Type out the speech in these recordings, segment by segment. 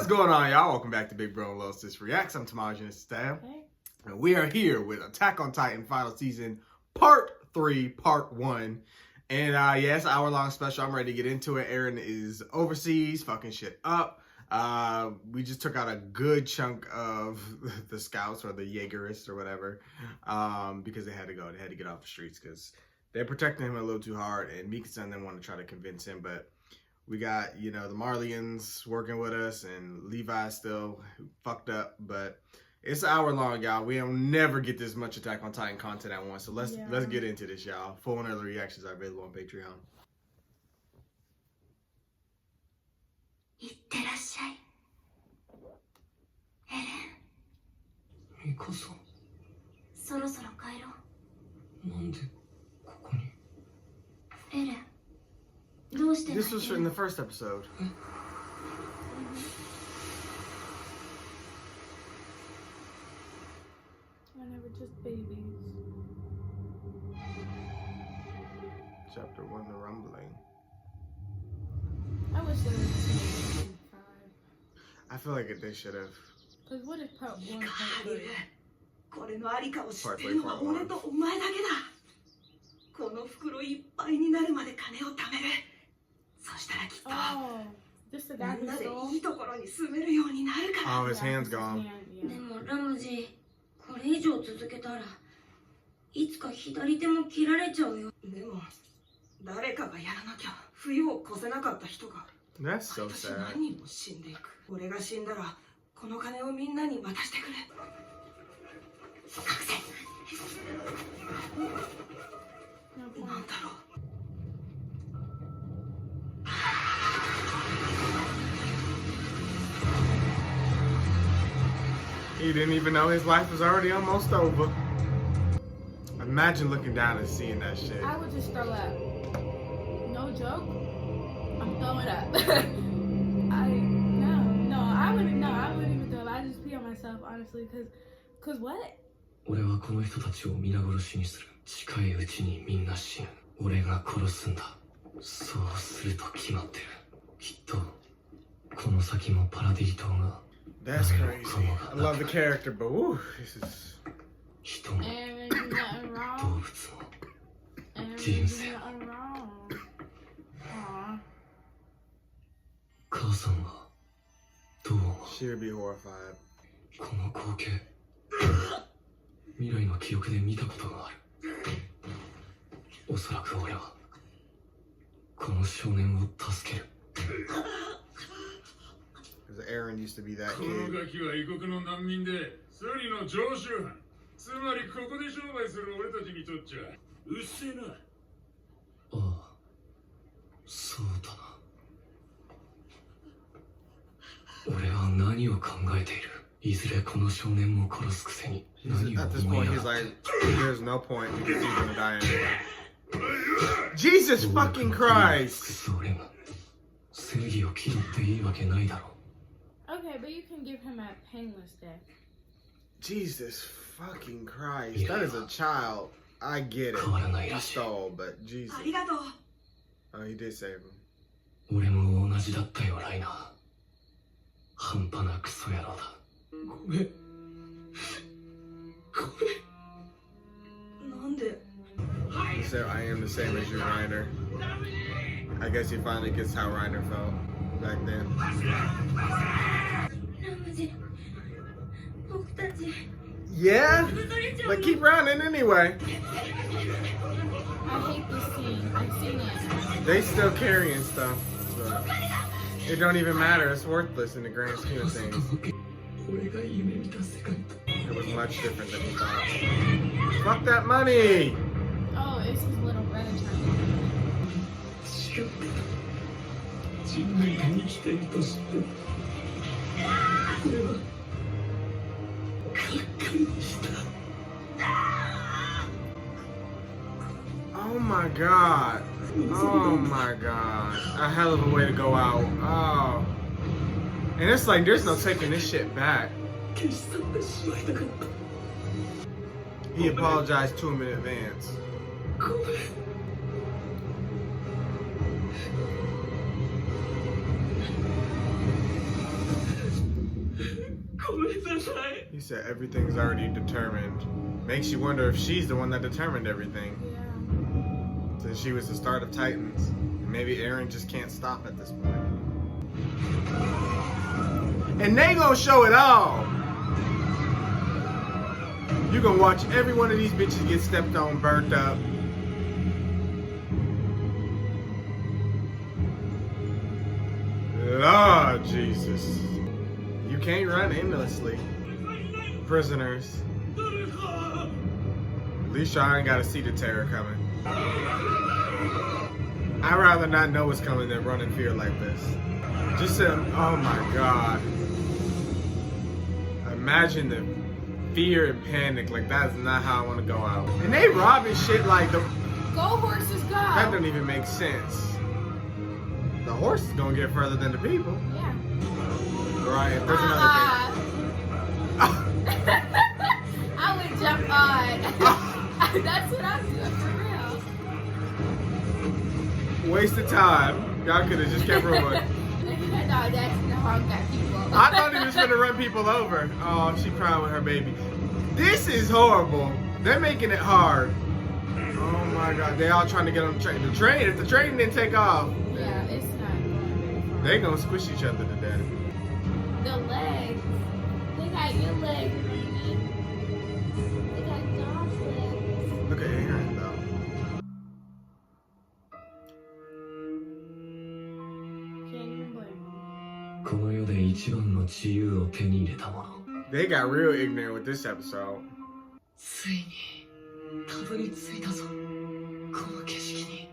going on, y'all? Welcome back to Big Bro and Little Sis Reacts. I'm Tamaj and Stab. Hey. And we are here with Attack on Titan Final Season Part 3, Part 1. And yeah, it's an hour-long special. I'm ready to get into it. Eren is overseas, fucking shit up. We just took out a good chunk of the scouts or the Jaegerists or whatever because they had to go. They had to get off the streets because they're protecting him a little too hard. And Mikasa and them want to try to convince him, but we got, you know, the Marleyans working with us, and Levi's still fucked up, but it's an hour long, y'all. We'll never get this much Attack on Titan content at once, so let's get into this, y'all. Full and early reactions are available on Patreon. いってらっしゃい。エレン。ミカさん。そろそろ帰ろう。なんでここに？エレン。どうして？ This was in the first episode. When they were just babies. Chapter 1, The Rumbling. I wish they were 5. I feel like they should have. Because what if part 1, part 2? これのありかを知ってるのは俺とお前だけだ。この袋いっぱいになるまで金を貯める。そしたらきっとみんなでいいところに住めるようになるから。 Oh, his hand's gone. でもラムジ、これ以上続けたらいつか左手も切られちゃうよ。でも誰かがやらなきゃ冬を越せなかった人が That's so sad. 何人も死んでいく。俺が死んだらこの金をみんなに渡してくれ。隠せ。なんだろう。 He didn't even know his life was already almost over. Imagine looking down and seeing that shit. I would just throw up. No joke. I'm throwing up. I wouldn't even throw up. I'd just pee on myself, honestly, cause what? 俺はこの人たちを皆殺しにする。近いうちにみんな死ぬ。俺が殺すんだ。そうすると決まってる。きっとこの先もパラディ島が。 That's crazy. I love the character, but woo, this is. Eren, there's nothing wrong. Eren, there's nothing wrong. Aww. She would be horrified. この光景未来の記憶で見たことがある。おそらく俺はこの少年を助ける。 Because Eren used to be that このガキは異国の難民でスリの常習犯。つまりここで商売する俺たちにとっちゃうっせえな。ああ、そうだな。俺は何を考えている。いずれこの少年も殺すくせに何を At this 思い point, や he's がっ like, て。 there's no point because he's gonna die anyway. Jesus fucking Christ! 俺が正義を気取っていいわけないだろう。 Okay, but you can give him a painless death. Jesus fucking Christ! That is a child. I get it. He stole, but Jesus. ありがとう。 Oh, he did save him. 俺も同じだったよ、ライナー。半端なクソ野郎だ。ごめん。ごめん。なんで He said, I am the same as you, Reiner. I guess he finally gets how Reiner felt back then. ラムジ、僕たち。 Yeah? But keep running anyway. I hate this scene. I've seen it. They still carrying stuff. So it don't even matter. It's worthless in the grand scheme of things. It was much different than he thought. Fuck that money! Oh, it's his little brother trying. 人類が生きていると知って俺はがっかりした。 Oh my god. Oh my god. A hell of a way to go out. Oh. And it's like there's no taking this shit back. He apologized to him in advance. He said everything's already determined. Makes you wonder if she's the one that determined everything. Yeah. Since she was the start of Titans. Maybe Eren just can't stop at this point. And they gonna show it all. You gonna watch every one of these bitches get stepped on, burnt up. Lord Jesus. You can't run endlessly. Prisoners. At least y'all ain't gotta see the terror coming. I'd rather not know what's coming than run in fear like this. Just oh my God. Imagine the fear and panic. Like, that's not how I want to go out. And they robbing shit like the... Go horses, go! That don't even make sense. The horse is gonna get further than the people. Yeah. Right, if there's another thing. I would jump on. That's what I'm doing for real. Waste of time. Y'all could have just kept rolling. No, that's the hard got people. I thought he was gonna run people over. Oh, she crying with her baby. This is horrible. They're making it hard. Oh my God, they all trying to get on the train. The train, if the train didn't take off, Yeah, it's not going very far. they gonna squish each other to death. The legs. They got your legs, baby. They got John's legs. Look at Eren though. Can't even blame them. この世で一番の自由を手に入れた者 They got real ignorant with this episode. ついにたどり着いたぞこの景色に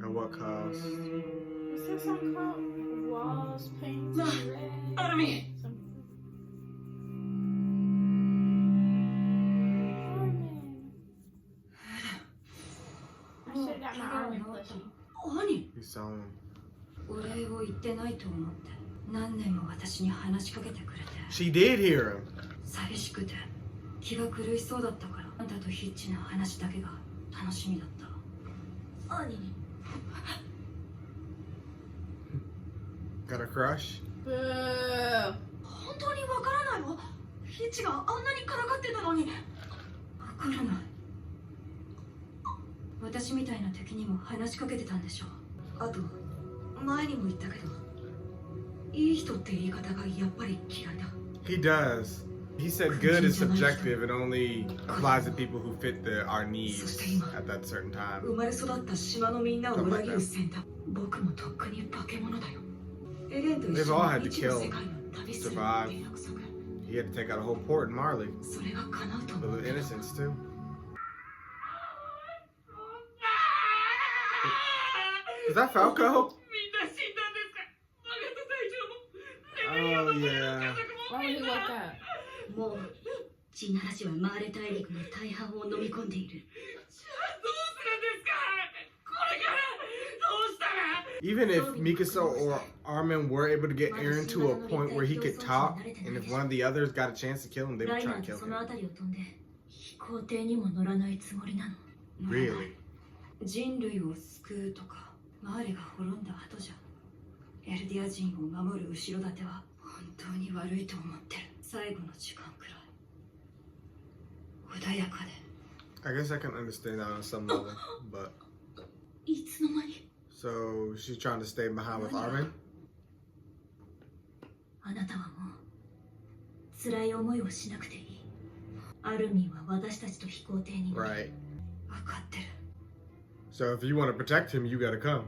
At what cost? What's that song called? Walls painted No, red. Army. Something. Armin. I should have got my Armin plushie. 何 He's selling. お礼を言ってないと思って何年も私に話しかけてくれて She did hear him. 寂しくて気が狂いそうだったからあんたとヒッチの話だけが楽しみだった兄に Got a crush? Boo. 本当にわからないわ。ヒッチがあんなにからかってたのに。わからない私みたいな敵にも話しかけてたんでしょあと前にも言ったけどいい人って言い方がやっぱり嫌いだ He does. He said good is subjective. It only applies to people who fit our needs at that certain time. 生まれ育った島のみんなを裏切る戦隊。僕もとっくに化け物だよ。エレンと一 They've all 緒 had に to 未知の kill, 世界を旅する survive. って約束。 He had to take out a whole port in Marley. それが叶うと But 思う with。innocence too. Is that Falco? みんな死んだんですか？あなた大丈夫？ Oh yeah. Why would he wake up? もう地ならしはマーレ大陸の大半を飲み込んでいるじゃあどうするんですか？これからどうしたら？ Even if Mikasa or Armin were able to get Eren to a point where he could talk, and if one of the others got a chance to kill him, they ラ would イナ try ー to と kill その him. 辺りを飛んで飛行艇にも乗らないつもりなの Really? 人類を救うとかマーレが滅んだ後じゃエルディア人を守る後ろ盾は本当に悪いと思ってる最後の時間くらい穏やかで I guess I can understand that on some level, but いつの間に so she's trying to stay behind with Armin. あなたはもう辛い思いをしなくていいアルミンは私たちと飛行艇に乗る Right. 分かってる So if you want to protect him, you gotta come.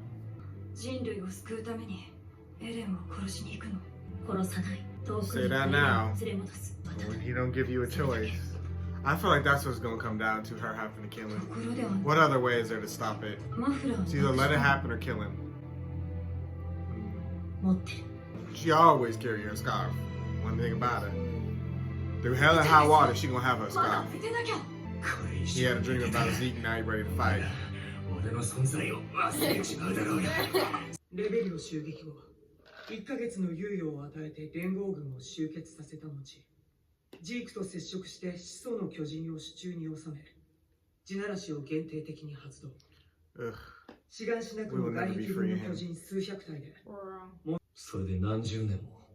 人類を救うためにエレンを殺しに行くの殺さない遠く Say に that エレン now. を連れ戻す When he don't give you a choice. I feel like that's what's gonna come down to her having to kill と him. ころでは What other way is there to stop it? マフラーを It's either let it happen or kill him. 持ってる She always carry her scarf. One thing about her. Through hell and high water, she gonna have her まだ scarf. 寝てなきゃ。これ以 He 上 had a dream about Zeke, now he's ready to fight. 俺の存在を忘れちまうだろうがレベリオ襲撃後1ヶ月の猶予を与えて連合軍を集結させた後ジークと接触して始祖の巨人を手中に収め地ならしを限定的に発動 Ugh. 志願しなくも外壁分の巨人数百体で Or, それで何十年も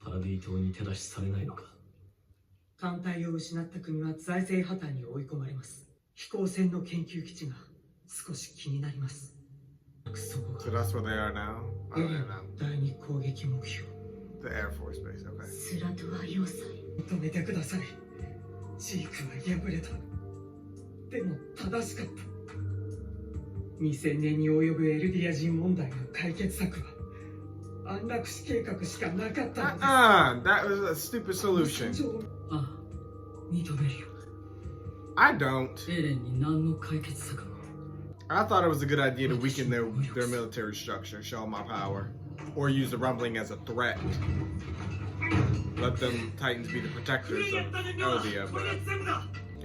パラディ島に手出しされないのか。艦隊を失った国は財政破綻に追い込まれます。飛行船の研究基地が少し気になります。そこ So が that's where they are now? エ Oh, レ they're ン now. 第二攻撃目標 The Air Force Base, okay. スラトア要塞。止めてください。ジークは敗れた。でも正しかった。2000年に及ぶエルディア人問題の解決策は安楽死計画しかなかったのです。That was a stupid solution. ああ、認めるよ。 I don't. エレンに何の解決策も。 I thought it was a good idea to weaken their military structure, show them my power, or use the rumbling as a threat. Let them Titans be the protectors of Eldia, but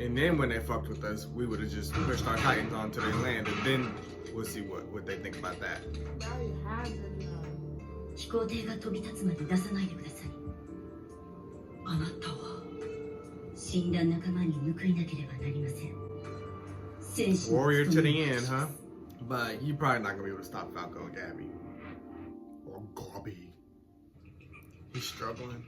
and then when they fucked with us, we would have just pushed our Titans onto their land, and then we'll see what they think about that. Now you have them though. 飛行艇が飛び立つまで出さないでください。あなたは死んだ仲間に報いなければなりません。戦士の Warrior to 務め the を end, 果たし huh? ます。 But you're probably not gonna be able to stop Falco and Gabby. Or Gabby. He's struggling.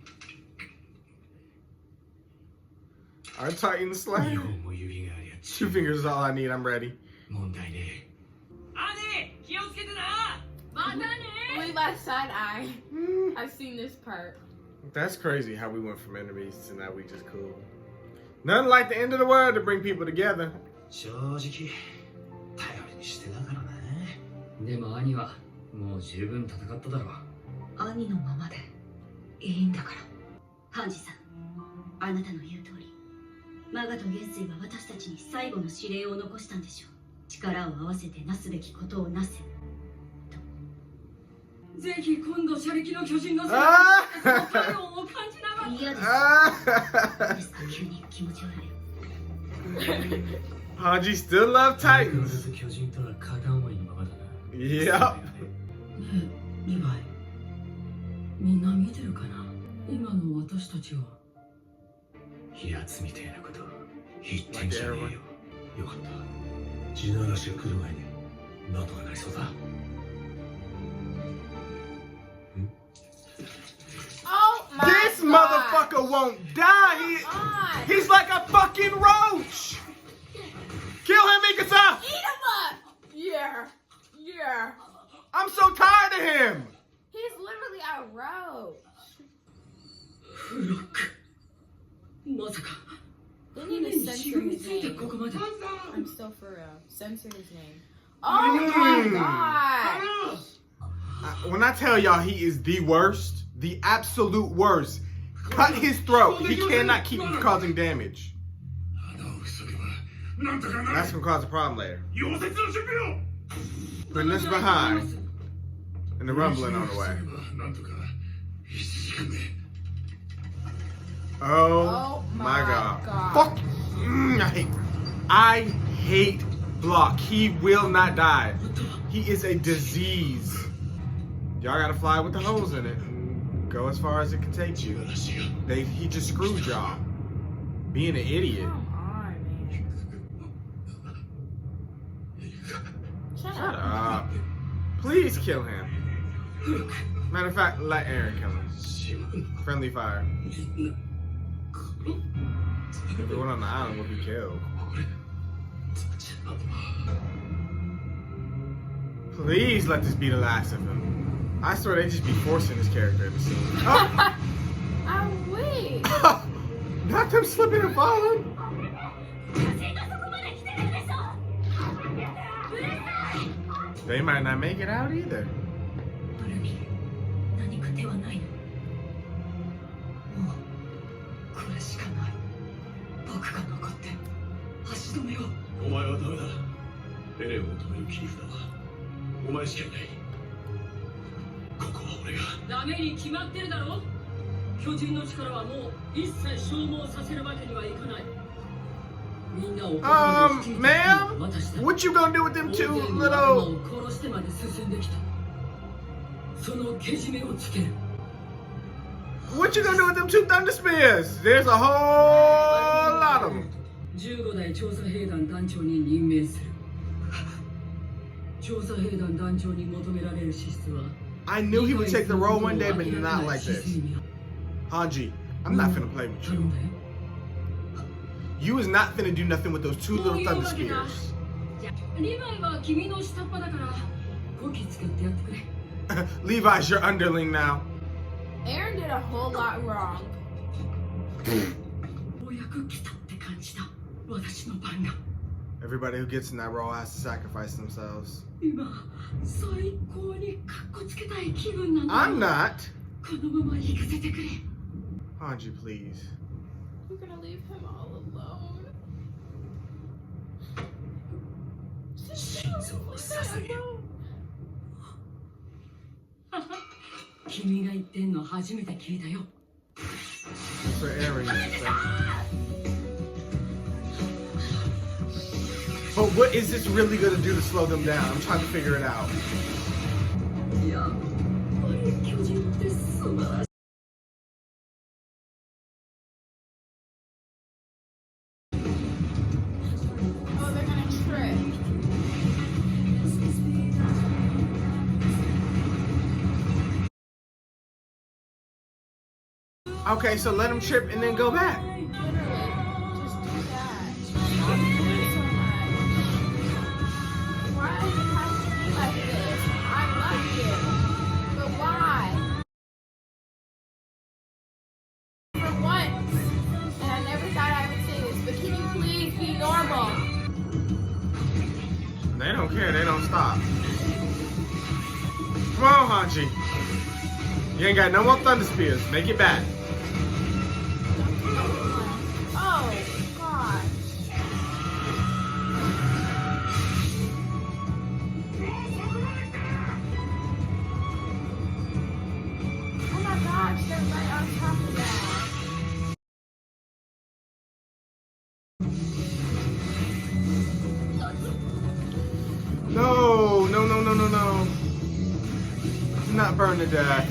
Our Titan 2 Slayer. 本も指がありゃ Two fingers is all I need. I'm ready. 問題ね姉気をつけてな。またね Leave my side eye. I've seen this part. That's crazy how we went from enemies to now we just cool. Nothing like the end of the world to bring people together. 正直頼りにしてたからね。でも兄はもう十分戦っただろう。兄のままでいいんだから。ハンジさん、あなたの言う通り、マガと元帥は私たちに最後の指令を残したんでしょう。力を合わせてなすべきことをなせ。ぜひ今度車力の巨人の姿 Ah! の体温を感じながら。嫌です。 Ah! ですか急に気持ち悪い。 Hanji still love 相変わら Titans. ず巨人とは片思いのままだな。 Yep. そうだよね。ねえ、リヴァイ。みんな見てるかな。今の私たちを。やつみたいなこと言ってんじゃねえよ。よかった。地ならしが来る前になんとかなりそうだ。 Oh my This god. motherfucker won't die. On. He's like a fucking roach. Kill him, Mikasa. Eat him up. Yeah. Yeah. I'm so tired of him. He's literally a roach. フロック。まさか。 They need to に censor しがみ his ついて name. ここまで。 I'm still for real. Censor his name. Oh my god. When I tell y'all he is the worst, the absolute worst, cut his throat. He cannot keep causing damage. 穴を塞げばなんとかな That's る。 gonna cause a problem later. 溶接の準備を。 Putting this behind and the rumbling on the way. なんとか1時間目。 Oh, Oh my my god. god. Fuck. I hate Block. He will not die. He is a disease. Y'all gotta fly with the holes in it and go as far as it can take you. He just screwed y'all. Being an idiot. Come on, man. Shut Shut up. up. Please kill him. Matter of fact, let Eren kill him. Friendly fire. Everyone on the island will be killed. Please let this be the last of him. I swear they just be forcing this character to see. Oh! I'm weak. Not them slipping and falling. They might not make it out either. ブルミ、何か手はないの。もうこれしかない。僕が残って足止めを。お前はダメだ。エレンを止める切り札はお前しかいない。ここは俺が。ダメに決まってるだろ。巨人の力はもう一切消耗させるわけにはいかない。みんなをここまで引き入れたのは私だ。 What you gonna do with them 大 two 勢の仲間 little... を殺してまで進んできた。そのけじめをつける。 What you gonna do with them two thunder spears? There's a whole lot of them. 15代調査兵団団長に任命する。調査兵団団長に求められる資質は I knew he would take the role one day, but not like this. Hanji, I'm not finna play with 頼 you. んだよ You is not finna do nothing with those two little thunder spears. じゃあリヴァイは君の下っ端だからこき使ってやってくれ Levi's your underling now. Eren did a whole lot wrong. ようやく来たって感じだ私の番が Everybody who gets in that role has to sacrifice themselves. 今最高にカッコつけたい気分なんだ I'm not. このまま行かせてくれ Hanji, please. You're gonna leave him all alone. 心臓を捧げよ君が言ってんの初めて聞いたよ For Eren, you say. But what is this really gonna do to slow them down? I'm trying to figure it out. やっぱり巨人って素晴らしい Oh, they're gonna trip. Okay, so let them trip and then go back. Literally, just do that. Stop doing so much. Why does it have to be like this? I love you. But why? For once, and I never thought I would say this, but can you please be normal? They don't care, they don't stop. Come on, Hanji. You ain't got no more thunder spears. Make it back. Oh, gosh. Oh my gosh, they're right on top of that. No, no, no, no, no, no. Do not burn to death.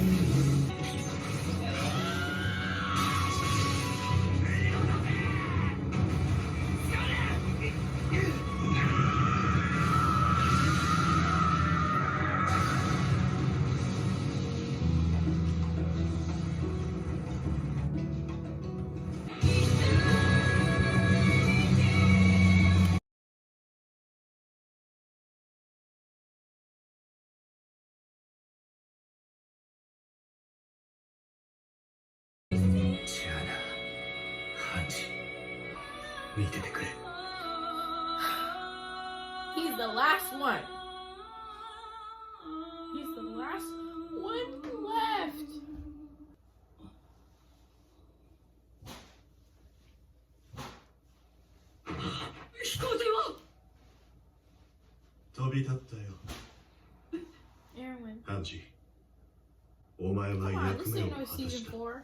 He's the last one. He's the last one left. Eren, ハンジお前は come on, 役 this 目を ain't 果 no た season した 4.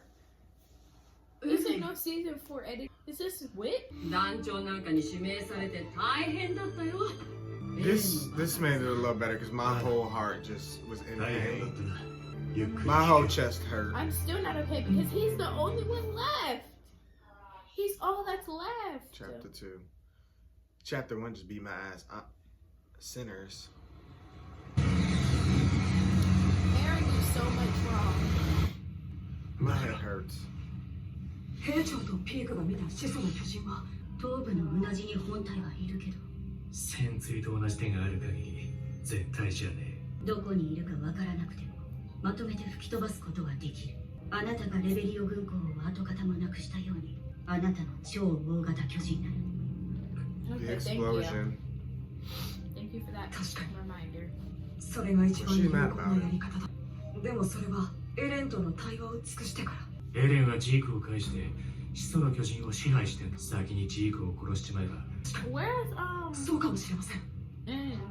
This ain't no season 4 edit. Is this wit? 団長なんかに指名されて大変だったよ This made it a little better because my whole heart just was in 大変だ pain. ったなゆっくり My whole chest hurt. I'm still not okay because he's the only one left. He's all that's left. Chapter 2. Chapter 1 just beat my ass. Sinners. Eren did so much wrong. My head hurts. 兵長とピークが見た始祖の巨人は東部のうなじに本体はいるけど潜水と同じ手がある限り絶対じゃねどこにいるかわからなくてもまとめて吹き飛ばすことができるあなたがレベリオ軍港を跡形もなくしたようにあなたの超大型巨人なる The Okay, thank you. explosion. Thank you for that reminder. それが一番有効なやり方だでもそれはエレンとの対話を尽くしてからエレンはジークを介して始祖の巨人を支配してんの先にジークを殺しちまえば Where's そうかもしれません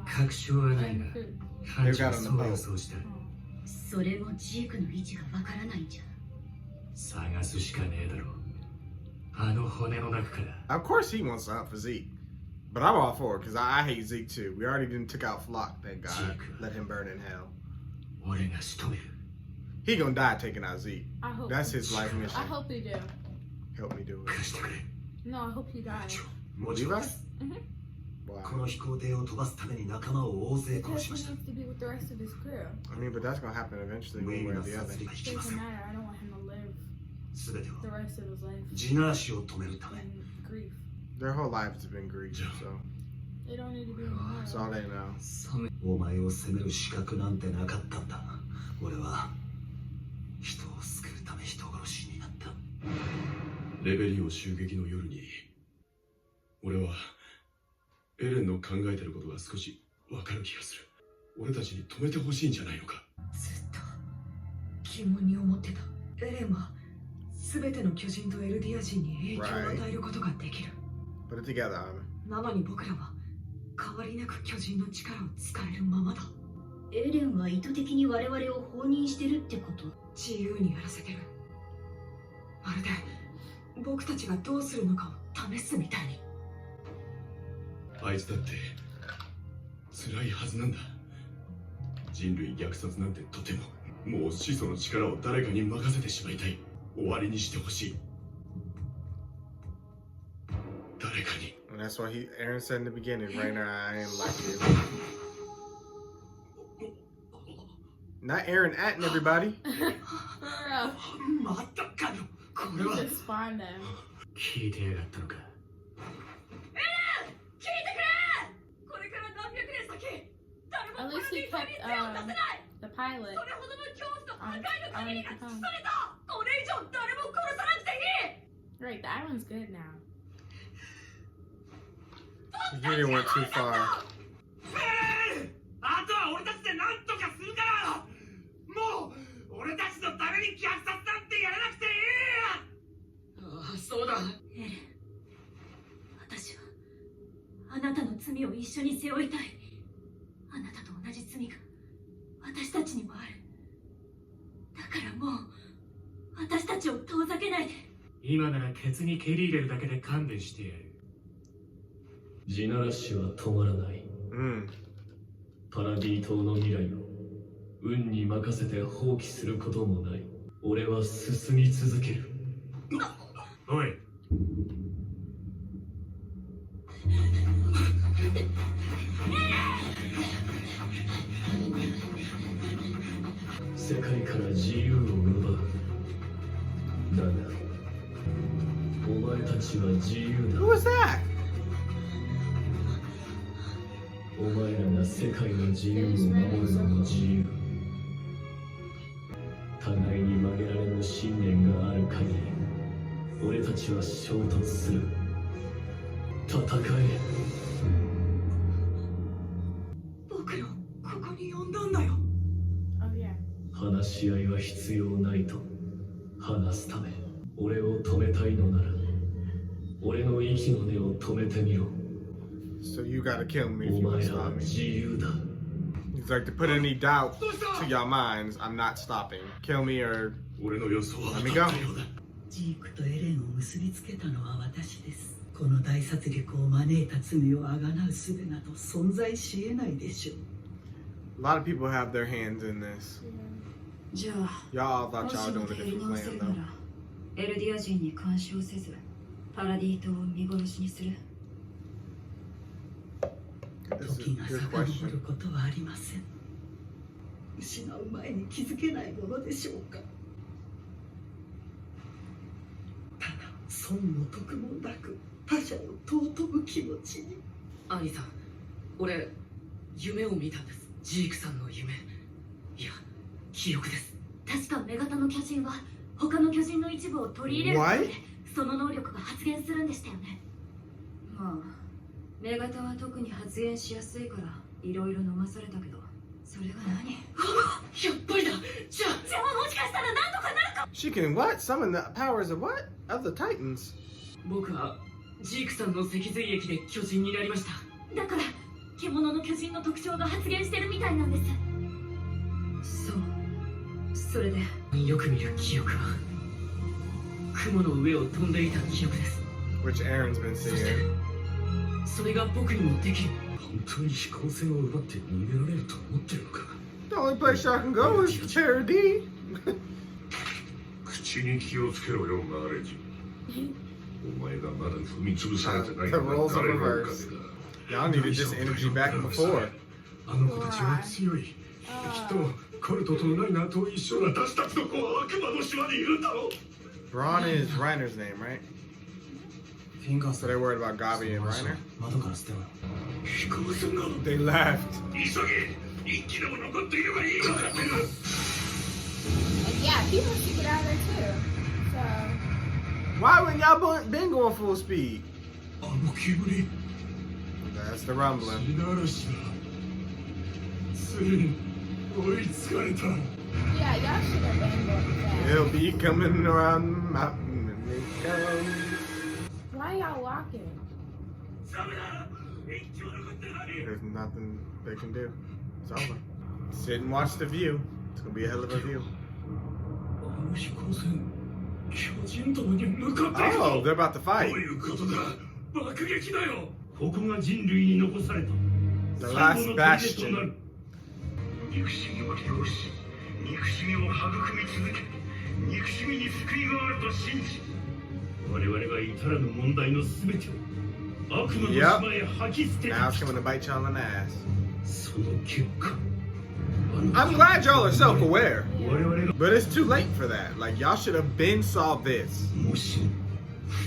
確証はないが Food. ハンジはそう予想したそれもジークの位置がわからないんじゃ探すしかねえだろあの骨の中から Of course he wants out for Zeke. But I'm all for it because I hate Zeke too. We already didn't took out Flock, thank God. Zeke. Let him burn in hell. 俺が仕留める He gonna die taking out Zeke. I hope. That's his life mission. I hope he do. Help me do it. 貸してくれ No, I hope he dies. もちろん Levi? こ Wow. の飛行艇を飛ばすために仲間を大勢 Because 殺し he ました needs to be with the rest of his crew. I mean, but that's gonna happen eventually, 無 one 意 way 味 or な the 殺 other. 戮は引きま Doesn't せん matter. I don't want him to live. 全ては The rest of his life 地ならしを止めるため。 in grief. Their whole lives have been grief, so They don't need to be anymore. that's all they know. お前を責める資格なんてなかったんだ。俺は人を救うため人殺しになった。レベリオ襲撃の夜に俺はエレンの考えてることが少しわかる気がする。俺たちに止めてほしいんじゃないのか。ずっと疑問に思ってた。エレンは全ての巨人とエルディア人に影響を与えることができる。 Put it together, Armin. なのに僕らは変わりなく巨人の力を使えるままだ。エレンは意図的に我々を放任してるってこと？自由にやらせてる。まるで僕たちがどうするのかを試すみたいに。あいつだって辛いはずなんだ。人類虐殺なんてとても、もう始祖の力を誰かに任せてしまいたい。終わりにしてほしい。誰かに。 And that's why Eren said in the beginning, Rainer, I am like you. Not Eren atting everybody. For real. またかよ。これ You は just spawned them. 聞いてやがったのか。聞いてくれ。これから何百年先、誰も At パ least ラディ he 島に kept 手を出せない。 the pilot. それほどの恐怖と破壊の限りが尽く on された。これ以上誰も殺さなくていい。 Right, the island's good now. You really went too far. あとは俺たちで何とかするから。もう俺たちのために虐殺なんてやらなくていい。ああ、そうだ。エレン、私はあなたの罪を一緒に背負いたい。あなたと同じ罪が私たちにもある。だからもう私たちを遠ざけないで。今ならケツに蹴り入れるだけで勘弁してやる。地ならしは止まらない。パラディ島の未来を運に任せて放棄することもない。俺は進み続ける。おい。世界から自由を奪う。だがお前たちは自由だ。 Who was that? お前らが世界の自由を守るのも自由。互いに曲げられぬ信念がある限り、俺たちは衝突する。戦え。僕らをここに呼んだんだよ。Oh yeah. 話し合いは必要ないと話すため、俺を止めたいのなら、俺の息の根を止めてみろ。 So you gotta kill me お if you want 前 to らは stop me. 自由だ。 He's like, to put any doubt to your minds, I'm not stopping. Kill me or 俺の予想は let me 当 go. たったようだ。ジークとエレンを結びつけたのは私です。この大殺戮を招いた罪をあがなう術など存在し得ないでしょう。 A lot of people have their hands in this. じゃあ Y'all thought もし y'all も doing a やり different 直せ plan るな though. らエルディア人に干渉せずパラディ島を見殺しにする。 This is 時が a good 遡 question. ることはありません。失う前に気づけないものでしょうか。ただ損も得もなく他者を尊ぶ気持ちに。アニさん、俺夢を見たんです。ジークさんの夢。いや、記憶です。確か女型の巨人は他の巨人の一部を取り入れることでその能力が発現するんでしたよね。まあ女型は特に発現しやすいからいろいろ飲まされたけど、それが何？やっぱりだ。じゃあもしかしたら何とかなるかも。 She can what? Summon the powers of what? Of the Titans. 僕はジークさんの脊髄液で巨人になりました。だから獣の巨人の特徴が発現してるみたいなんです。そう。それでよく見る記憶は雲の上を飛んでいた記憶です。 Which Aaron's been そして seeing. それが僕にもできる。本当に飛行船を奪って逃げられると思ってるのか。 The only place y'all can go is Paradis. 口に気をつけろよ、マーレジ。お前がまだ踏み潰されてない The のは roles of 誰のおかげ reverse. だ。 Y'all needed this energy back before. あの子たちは強い。きっとコルトとナイナーと一緒に私たちの子は悪魔の島にいるんだろう。Braun is Reiner's name, right? フィンガー So they're worried about Gabi and Reiner? 窓から捨てろよ They left. And yeah, he wants to get out of there too. So Why wouldn't y'all been going full speed? あの煙 That's the rumbling. 地ならしだついに追いつかれた yeah, y'all should have been going fast. He'll be coming around the mountain when they come. Why y'all walking? ダメだ一気も残ってない There's nothing they can do. It's over. Sit and watch the view. It's gonna be a hell of a view. あの飛行船巨人島に向かっていく Oh, ぞ they're about to ど fight. ういうことだ爆撃だよここが人類に残された The 最 last 後の砦とな bastion. る憎しみを利用し憎しみを育み続け憎しみに救いがあると信じ我々が至らぬ問題の全てを悪魔の島へ吐き捨て Now て it's coming to bite y'all in the ass. その結果 I'm glad y'all are self-aware, 我々が but it's too late for that. Like y'all should have been saw this. もし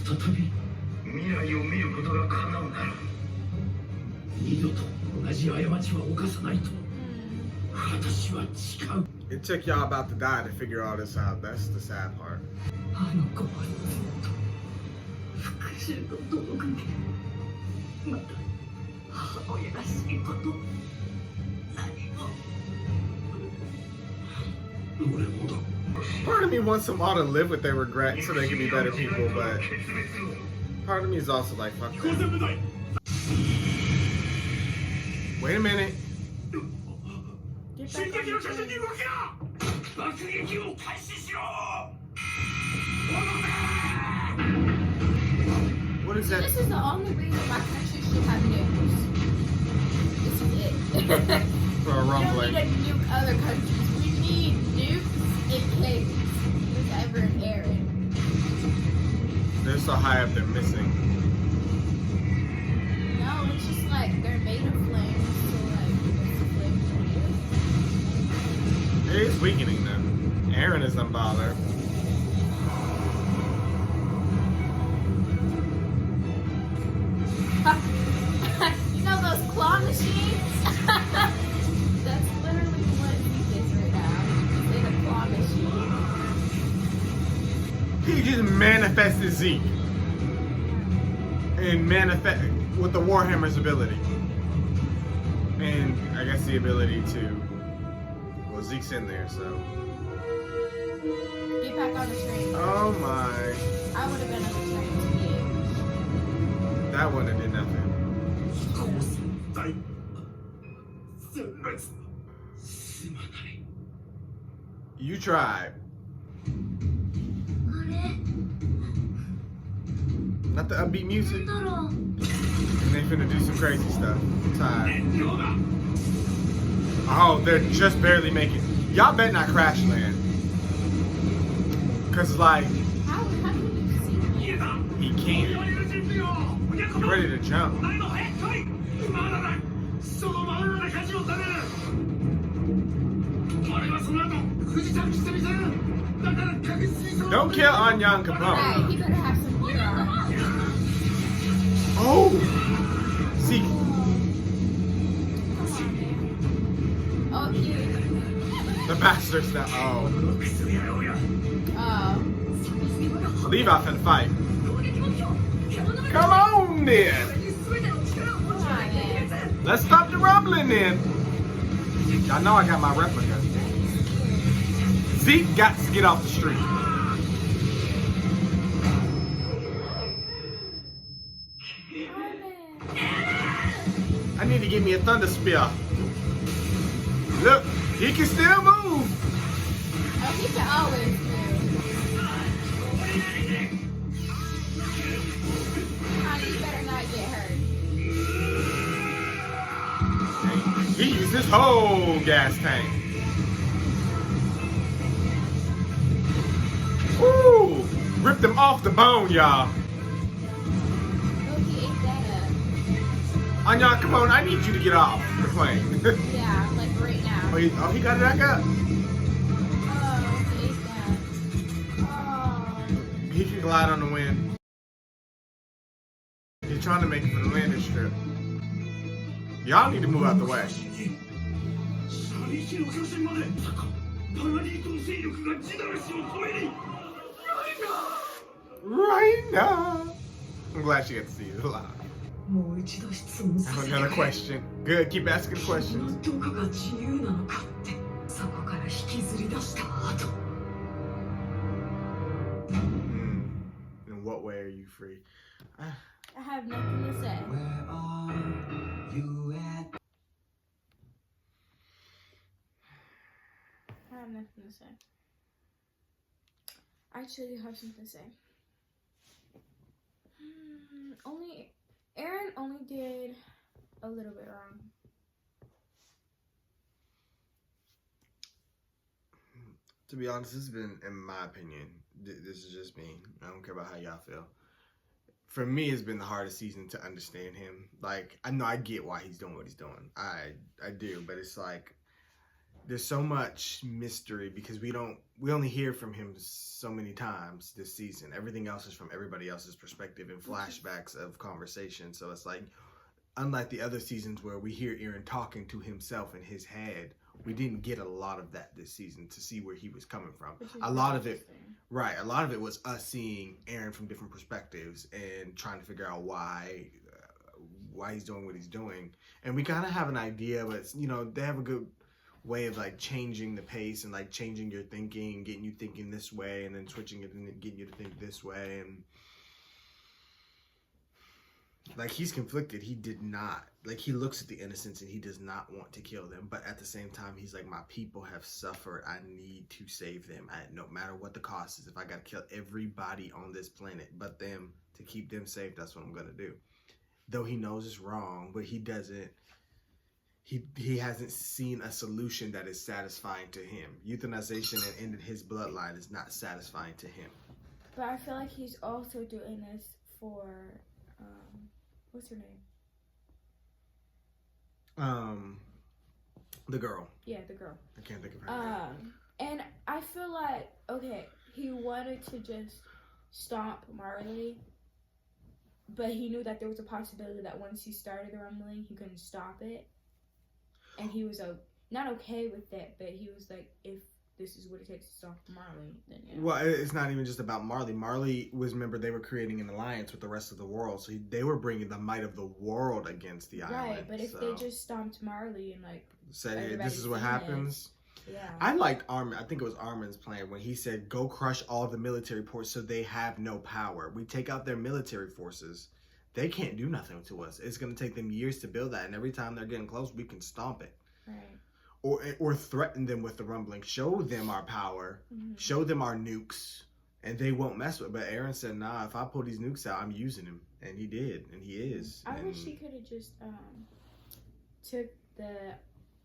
再び未来を見ることが叶うなら二度と同じ過ちは犯さないと私は誓う It took y'all about to die to figure all this out. That's the sad part. あの子はずっと復讐の道具でまた母親らしいこと何も俺もだ Part of me wants them all to live with their regrets so they can be better people, but part of me is also like, fuck 飛行 that. 船部隊 Wait a minute. Get 進 back 撃 on の the 拠点に train. 動きだ爆撃を開始しろ What is that? This is the only reason my country should have nukes. This is it. For a We don't rumbling. need to nuke other countries. We need nukes and caves. With Ever and Eren. They're so high up they're missing. No, it's just like they're made of flames. So like, what's the flame gonna do? It is weakening them. Eren is unbothered. You know those claw machines? That's literally what he is right now. He's in a claw machine. He just manifested Zeke. And manifest with the Warhammer's ability. And I guess the ability to, well, Zeke's in there, so. Get back on the train. Oh my. I would have been on the train to you. That one did nothing. 飛行船隊全滅すまない You tried. あれ Not the upbeat music. だろう And they finna do some crazy stuff. I'm tired. 燃料が Oh, they're just barely making. Y'all better not crash land. Cause like, How can you see? 逃げた he 我 can't. 々の人類をおにゃこ He's ま ready to jump. 前の早く来いまだだその真裏で舵を取れる俺はその後富士山してみせるだから確実にその Don't kill Anyan Hey, Capone. he better have some gear on. Oh! See, Come on, man. Oh, cute. the bastards now. Oh. クソ野郎や Oh. Leave off and fight. Come on then! Come on, man. Let's stop the rumbling then. Y'all know I got my replica. Zeke got to get off the street. I need to get me a thunder spear. Look, he can still move. Oh, he can always move. Honey, you better not get hurt. He used his whole gas tank. Woo! Ripped him off the bone, y'all. Oh, he ate that up. Anya, come on, I need you to get off the plane. Yeah, like right now. Oh, he got it back up. Oh, he ate that. Oh. He can glide on the wind. He's trying to make it for the landing strip. Y'all need to move out the way. シャリシの巨人までパラディ島勢力が地ならしを止めに Right now. I'm glad she got to see it alive. もう一度質問 I さ have せて another くれ question. Good, keep asking 君 questions. のどこが自由なのかってそこから引きずり出した後 In what way are you free? I have nothing to say. Where are you at? I have nothing to say. I actually have something to say. Eren only did a little bit wrong. To be honest, this has been, in my opinion, this is just me. I don't care about how y'all feel. For me, it's been the hardest season to understand him. Like, I know I get why he's doing what he's doing. I do, but it's like there's so much mystery because we only hear from him so many times this season. Everything else is from everybody else's perspective and flashbacks of conversation. So it's like, unlike the other seasons where we hear Eren talking to himself in his head, we didn't get a lot of that this season to see where he was coming from. A lot of it, right? A lot of it was us seeing Eren from different perspectives and trying to figure out why he's doing what he's doing. And we kind of have an idea, but you know, they have a good way of like changing the pace and like changing your thinking, getting you thinking this way, and then switching it and then getting you to think this way. And like, he's conflicted. He did not, like, he looks at the innocents and he does not want to kill them, but at the same time he's like, my people have suffered, I need to save them, no matter what the cost is. If I gotta kill everybody on this planet but them to keep them safe, that's what I'm gonna do. Though he knows it's wrong, but he doesn't, he hasn't seen a solution that is satisfying to him. Euthanization and ending his bloodline is not satisfying to him. But I feel like he's also doing this for, what's her name? The girl. Yeah, the girl. I can't think of her name. And I feel like, okay, he wanted to just stomp Marley, but he knew that there was a possibility that once he started the rumbling, he couldn't stop it. And he was not okay with that, but he was like, if this is what it takes to stop Marley, then yeah. Well, it's not even just about Marley. Marley was, remember, they were creating an alliance with the rest of the world, so they were bringing the might of the world against the island. Right, but if they just stomped Marley and like said, this is what happens. Yeah. I liked Armin. I think it was Armin's plan when he said, go crush all the military ports so they have no power. We take out their military forces. They can't do nothing to us. It's going to take them years to build that, and every time they're getting close, we can stomp it. Right. Or threaten them with the rumbling. Show them our power. Show them our nukes. And they won't mess with it. But Eren said, nah, if I pull these nukes out, I'm using them. And he did. And he is. I wish he could have just took the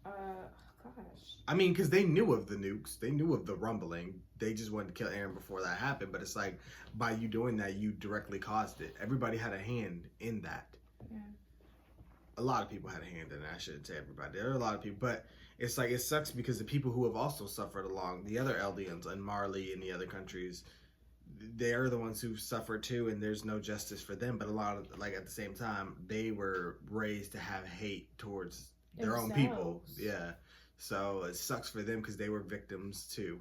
gosh. I mean, because they knew of the nukes. They knew of the rumbling. They just wanted to kill Eren before that happened. But it's like, by you doing that, you directly caused it. Everybody had a hand in that. Yeah. A lot of people had a hand in it. I shouldn't say everybody. There are a lot of people. But it's like, it sucks because the people who have also suffered along, the other Eldians and Marley and the other countries, they're the ones who suffered too, and there's no justice for them. But a lot of, like, at the same time, they were raised to have hate towards their own people. Yeah. So it sucks for them because they were victims too.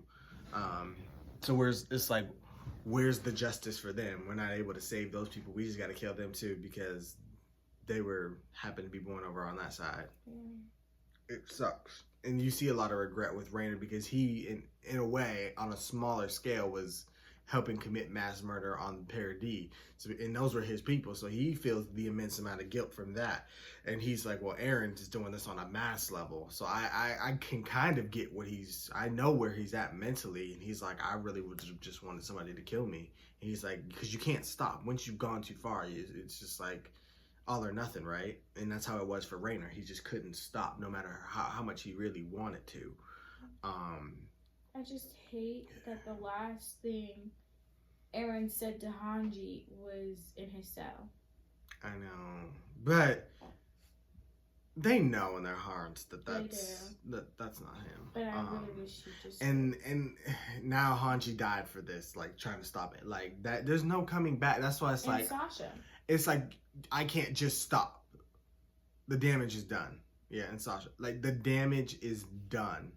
So where's the justice for them? We're not able to save those people. We just got to kill them too because they happened to be born over on that side. It sucks. And you see a lot of regret with Rainer because he, in a way, on a smaller scale, was helping commit mass murder on Paradis. So, and those were his people. So he feels the immense amount of guilt from that. And he's like, well, Eren's just doing this on a mass level. So I can kind of get I know where he's at mentally. And he's like, I really would just wanted somebody to kill me. And he's like, because you can't stop. Once you've gone too far, it's just like all or nothing, right? And that's how it was for Rainer. He just couldn't stop no matter how much he really wanted to. I just hate that the last thing Eren said to Hanji was in his cell. I know. But They know in their hearts that They that's not him. But I really wish she just. And now Hanji died for this, like trying to stop it. Like that, there's no coming back. That's why it's and like Sasha. it's like I can't just stop. The damage is done. Yeah, and Sasha, like the damage is done.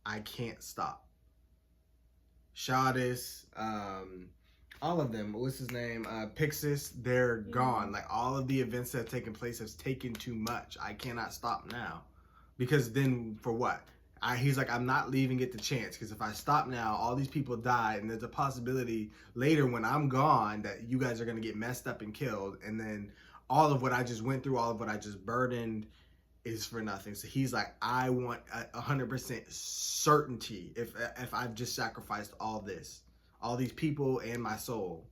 I can't stop. Shadis, all of them. What's his name? Pixis. They're gone. Like all of the events that have taken place has taken too much. I cannot stop now, because then for what? He's like, I'm not leaving it to chance, because if I stop now, all these people die, and there's a possibility later when I'm gone that you guys are gonna get messed up and killed, and then all of what I just went through, all of what I just burdened, is for nothing. So he's like, I want 100% certainty if I've just sacrificed all this, all these people and my soul.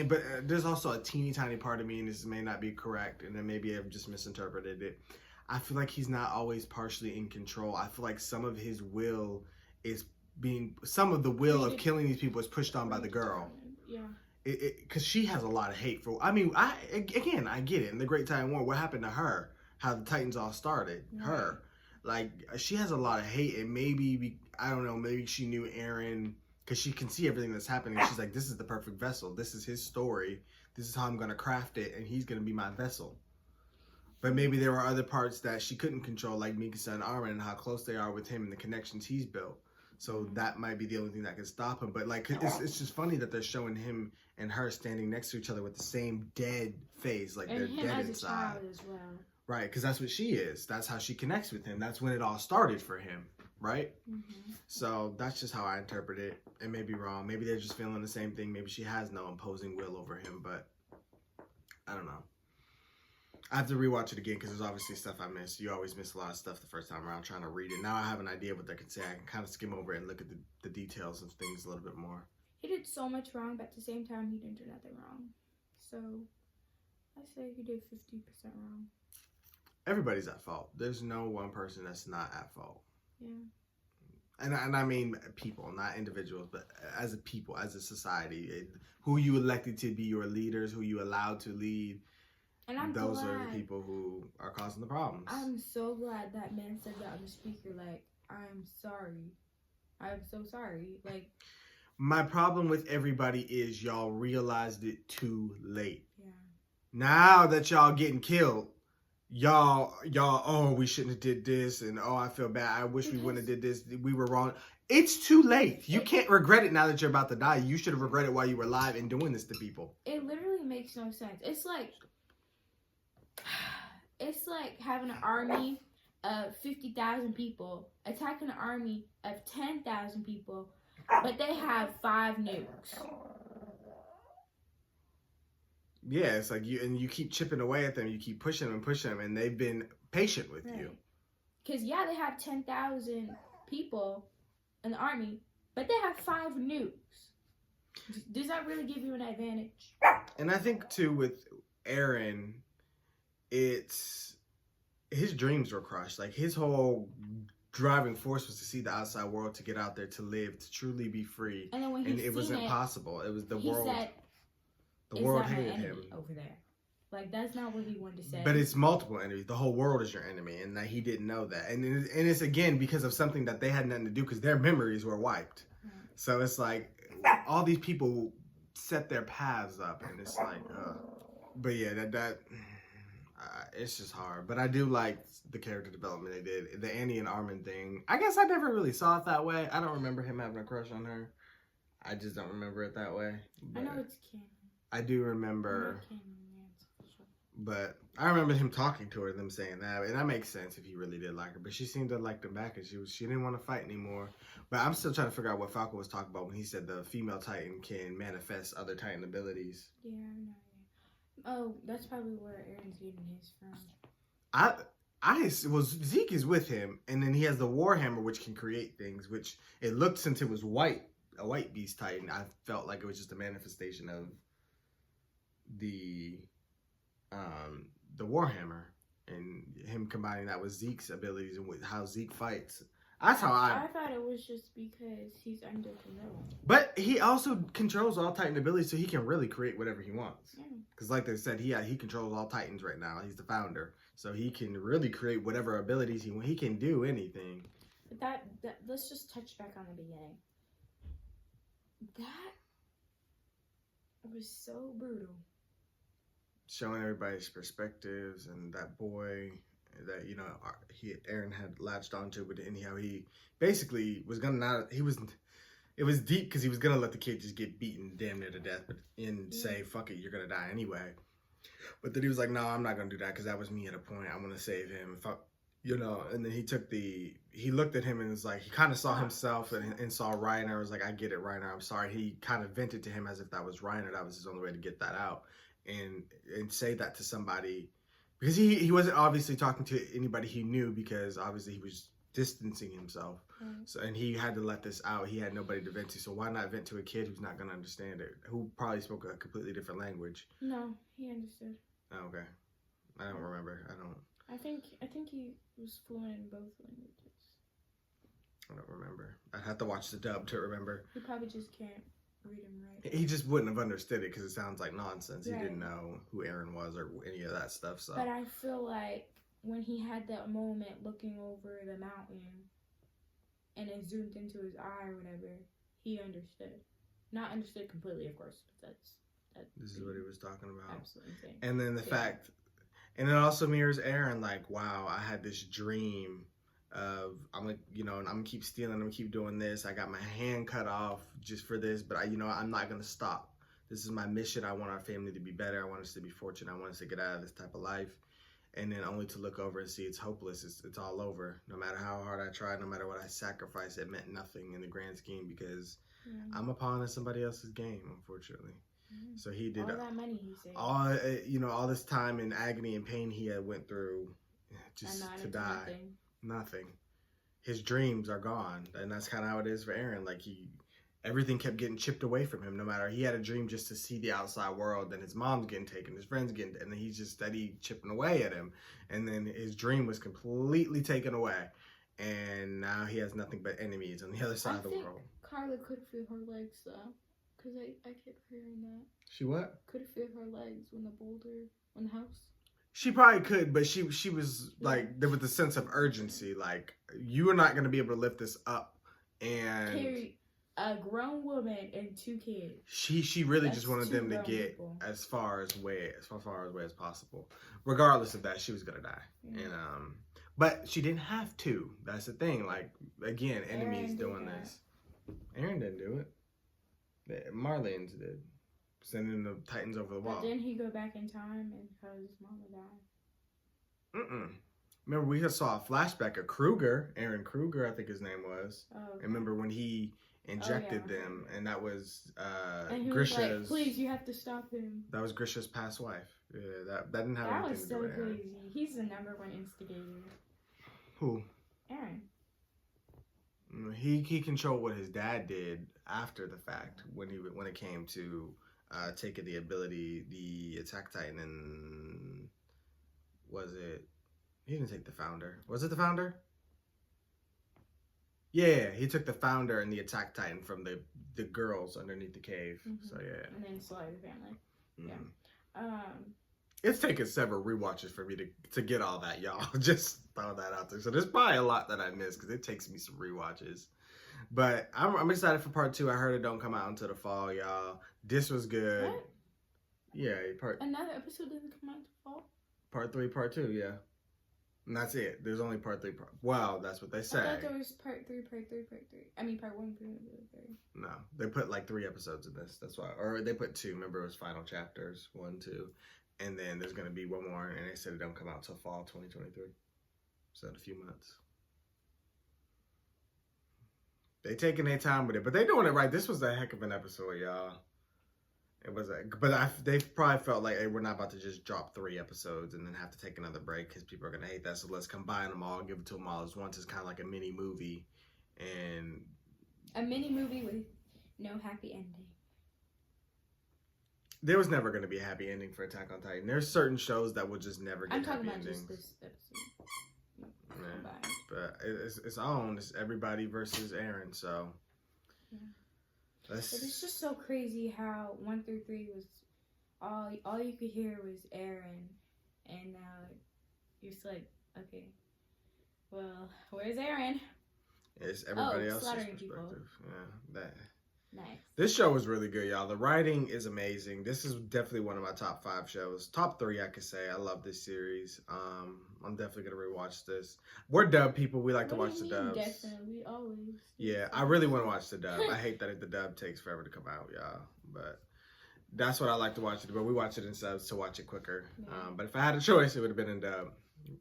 But there's also a teeny tiny part of me, and this may not be correct, and then maybe I've just misinterpreted it. I feel like he's not always partially in control. I feel like some of his will is some of the will of killing these people is pushed on by the girl. Yeah. Because she has a lot of hate for. I mean, I get it. In the Great Titan War, what happened to her? How the Titans all started. Right. Her, like, she has a lot of hate, and maybe I don't know. Maybe she knew Eren because she can see everything that's happening. She's like, this is the perfect vessel. This is his story. This is how I'm gonna craft it, and he's gonna be my vessel. But maybe there were other parts that she couldn't control, like Mikasa and Armin, and how close they are with him and the connections he's built. So that might be the only thing that can stop him. But like, it's just funny that they're showing him and her standing next to each other with the same dead face, like they're dead inside. Child as well. Right, because that's what she is. That's how she connects with him. That's when it all started for him, right? Mm-hmm. So that's just how I interpret it. It may be wrong. Maybe they're just feeling the same thing. Maybe she has no imposing will over him, but I don't know. I have to rewatch it again because there's obviously stuff I missed. You always miss a lot of stuff the first time around trying to read it. Now I have an idea of what they can say. I can kind of skim over it and look at the details of things a little bit more. He did so much wrong, but at the same time, he didn't do nothing wrong. So I say he did 50% wrong. Everybody's at fault. There's no one person that's not at fault. Yeah. And I mean people, not individuals, but as a people, as a society. Who you elected to be your leaders, who you allowed to lead. And those are the people who are causing the problems. I'm so glad that man said that on the speaker, like, I'm sorry. I'm so sorry. Like, my problem with everybody is y'all realized it too late. Yeah. Now that y'all getting killed, y'all, oh, we shouldn't have did this, and oh, I feel bad. I wish we wouldn't have did this. We were wrong. It's too late. You can't regret it now that you're about to die. You should have regretted it while you were alive and doing this to people. It literally makes no sense. It's like having an army of 50,000 people attacking an army of 10,000 people, but they have 5 nukes. Yeah, it's like you keep chipping away at them, you keep pushing them, and they've been patient with you. Because they have 10,000 people in the army, but they have 5 nukes. Does that really give you an advantage? And I think too with Eren, it's his dreams were crushed. Like his whole driving force was to see the outside world, to get out there, to live, to truly be free. And then when it wasn't possible. It was the world. Said, the world hated him over there. Like that's not what he wanted to say. But it's multiple enemies. The whole world is your enemy, and that he didn't know that. And it's again because of something that they had nothing to do, because their memories were wiped. Right. So it's like all these people set their paths up, and it's like, but yeah, that. It's just hard, but I do like the character development they did. The Annie and Armin thing, I guess I never really saw it that way. I don't remember him having a crush on her. I just don't remember it that way. I know it's canon. I do remember, but I remember him talking to her, them saying that, and that makes sense if he really did like her. But she seemed to like him back, and she didn't want to fight anymore. But I'm still trying to figure out what Falco was talking about when he said the female Titan can manifest other Titan abilities. Yeah, I know. Oh, that's probably where Eren's getting his from. Zeke is with him, and then he has the Warhammer, which can create things. Which it looked, since it was a white beast Titan, I felt like it was just a manifestation of the Warhammer, and him combining that with Zeke's abilities and with how Zeke fights. That's how I thought it was just because he's under control. But he also controls all Titan abilities, so he can really create whatever he wants. Because like they said, he controls all Titans right now. He's the founder. So he can really create whatever abilities he can do anything. But that let's just touch back on the beginning. That was so brutal. Showing everybody's perspectives, and that boy that Eren had latched onto, but anyhow he basically was gonna it was deep because he was gonna let the kid just get beaten damn near to death, but say fuck it, you're gonna die anyway. But then he was like, no, I'm not gonna do that because that was me at a point. I'm gonna save him. And then he looked at him and was like, he kind of saw himself and saw Reiner. Was like, I get it, Reiner. I'm sorry. He kind of vented to him as if that was Reiner. That was his only way to get that out and say that to somebody, because he wasn't obviously talking to anybody he knew, because obviously he was distancing himself. So, and he had to let this out. He had nobody to vent to. So why not vent to a kid who's not gonna understand it, who probably spoke a completely different language? No, he understood. Oh, okay, I don't remember. I think he was fluent in both languages. I don't remember. I'd have to watch the dub to remember. He probably just can't read and write. He just wouldn't have understood it because it sounds like nonsense. Right. He didn't know who Eren was or any of that stuff. So. But I feel like when he had that moment looking over the mountain and it zoomed into his eye or whatever, he understood. Not understood completely, of course, but this is what he was talking about. Absolutely insane. And then the fact, and it also mirrors Eren, like, wow, I had this dream of, I'm gonna keep stealing, I'm gonna keep doing this. I got my hand cut off just for this, but I'm not gonna stop. This is my mission. I want our family to be better. I want us to be fortunate. I want us to get out of this type of life. And then only to look over and see it's hopeless. It's all over. No matter how hard I tried, no matter what I sacrificed, it meant nothing in the grand scheme because I'm a pawn in somebody else's game, unfortunately. So he did all that money he saved. All this time and agony and pain he had went through just to die. Nothing. His dreams are gone, and that's kind of how it is for Eren. Like everything kept getting chipped away from him. No matter, he had a dream just to see the outside world, and his mom's getting taken, his friends getting, and then he's just steady chipping away at him. And then his dream was completely taken away, and now he has nothing but enemies on the other side of the world. Carla could feel her legs though, because I kept hearing that. She what? Could feel her legs when the house. She probably could, but she was like, there was a sense of urgency. Like, you are not going to be able to lift this up, and carry a grown woman and 2 kids. She really just wanted them to get as far away as possible. Regardless of that, she was gonna die, and but she didn't have to. That's the thing. Like, again, enemies doing this. Eren didn't do it. The Marleyans did. Sending the Titans over the wall. But didn't he go back in time and cause his mama died? Remember, we just saw a flashback of Kruger, Eren Kruger, I think his name was. Oh, okay. And remember when he injected them, and that was and he Grisha's. Was like, please, you have to stop him. That was Grisha's past wife. Yeah, that didn't have that anything to do with Eren. That was so crazy. He's the #1 instigator. Who? Eren. He controlled what his dad did after the fact when it came to taking the attack titan, and was it? He didn't take the founder. Was it the founder? Yeah, he took the founder and the attack titan from the girls underneath the cave. So yeah. And then slaughtered the family. Yeah. It's taken several rewatches for me to get all that, y'all. Just throw that out there. So there's probably a lot that I missed because it takes me some rewatches. But I'm excited for part 2. I heard it don't come out until the fall, y'all. This was good. What? Yeah, another episode doesn't come out until fall? Part 3, part 2, yeah. And that's it. There's only part 3. Wow, that's what they say. I thought there was part 3. I mean, part 1, 3. No, they put like 3 episodes in this. That's why. Or they put 2. Remember, it was final chapters, 1, 2. And then there's going to be one more, and they said it don't come out until fall 2023. So in a few months. They taking their time with it, but they doing it right. This was a heck of an episode, y'all. It was they probably felt like, hey, we're not about to just drop 3 episodes and then have to take another break because people are gonna hate that. So let's combine them all, give it to them all as once. It's kind of like a mini movie, and a mini movie with no happy ending. There was never gonna be a happy ending for Attack on Titan. There's certain shows that will just never get happy endings. I'm talking about just this episode. combined. But it's on. It's everybody versus Eren. So. Yeah. But it's just so crazy how 1 through 3 was all you could hear was Eren, and now you're just like, okay, well, where's Eren? It's everybody else's slaughtering perspective. people. Yeah, that. Nice. This show was really good, y'all. The writing is amazing. This is definitely one of my top 5 shows. Top 3, I could say. I love this series. I'm definitely gonna rewatch this. We're dub people. We like to watch the dubs. Definitely, we always. Yeah, I really want to watch the dub. I hate that the dub takes forever to come out, y'all. But that's what I like to watch it. But we watch it in subs to watch it quicker. Yeah. But if I had a choice, it would have been in dub.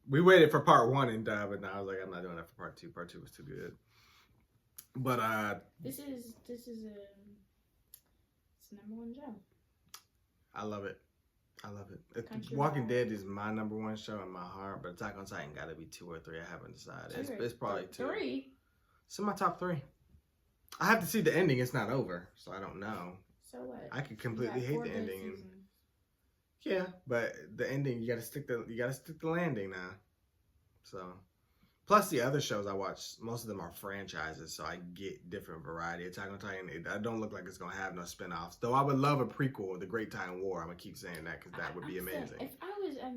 We waited for part 1 in dub, and I was like, I'm not doing that for part 2. Part 2 was too good. But this is it's the #1 show. I love it. I love it. Country Walking Road. Dead is my #1 show in my heart, but Attack on Titan got to be 2 or 3. I haven't decided. It's probably 2. 3. It's in my top 3. I have to see the ending. It's not over, so I don't know. So what? I could completely You got hate 4 the good ending. seasons. Yeah, but the ending, you gotta stick the landing now. So, plus the other shows I watch, most of them are franchises, so I get different variety. Attack on Titan, I don't look like it's gonna have no spinoffs. Though I would love a prequel, The Great Titan War. I'm gonna keep saying that because that would be I'm saying, amazing. if I was a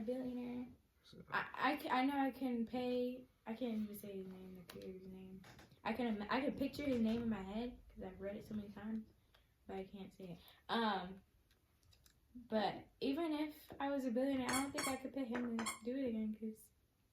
billionaire, So, I know I can pay. I can't even say his name, the creator's name. I can picture his name in my head because I've read it so many times, but I can't say it. But even if I was a billionaire, I don't think I could pay him to do it again because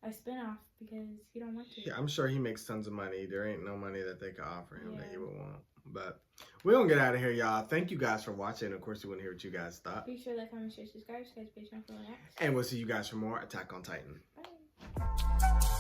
I spin off because he don't want to. yeah, I'm sure he makes tons of money. There ain't no money that they could offer him that he Yeah. would want. But we're gonna get out of here, y'all. Thank you guys for watching. Of course, we want to hear what you guys thought. Be sure to like, comment, share, subscribe, Patreon for the next. And we'll see you guys for more Attack on Titan. Bye.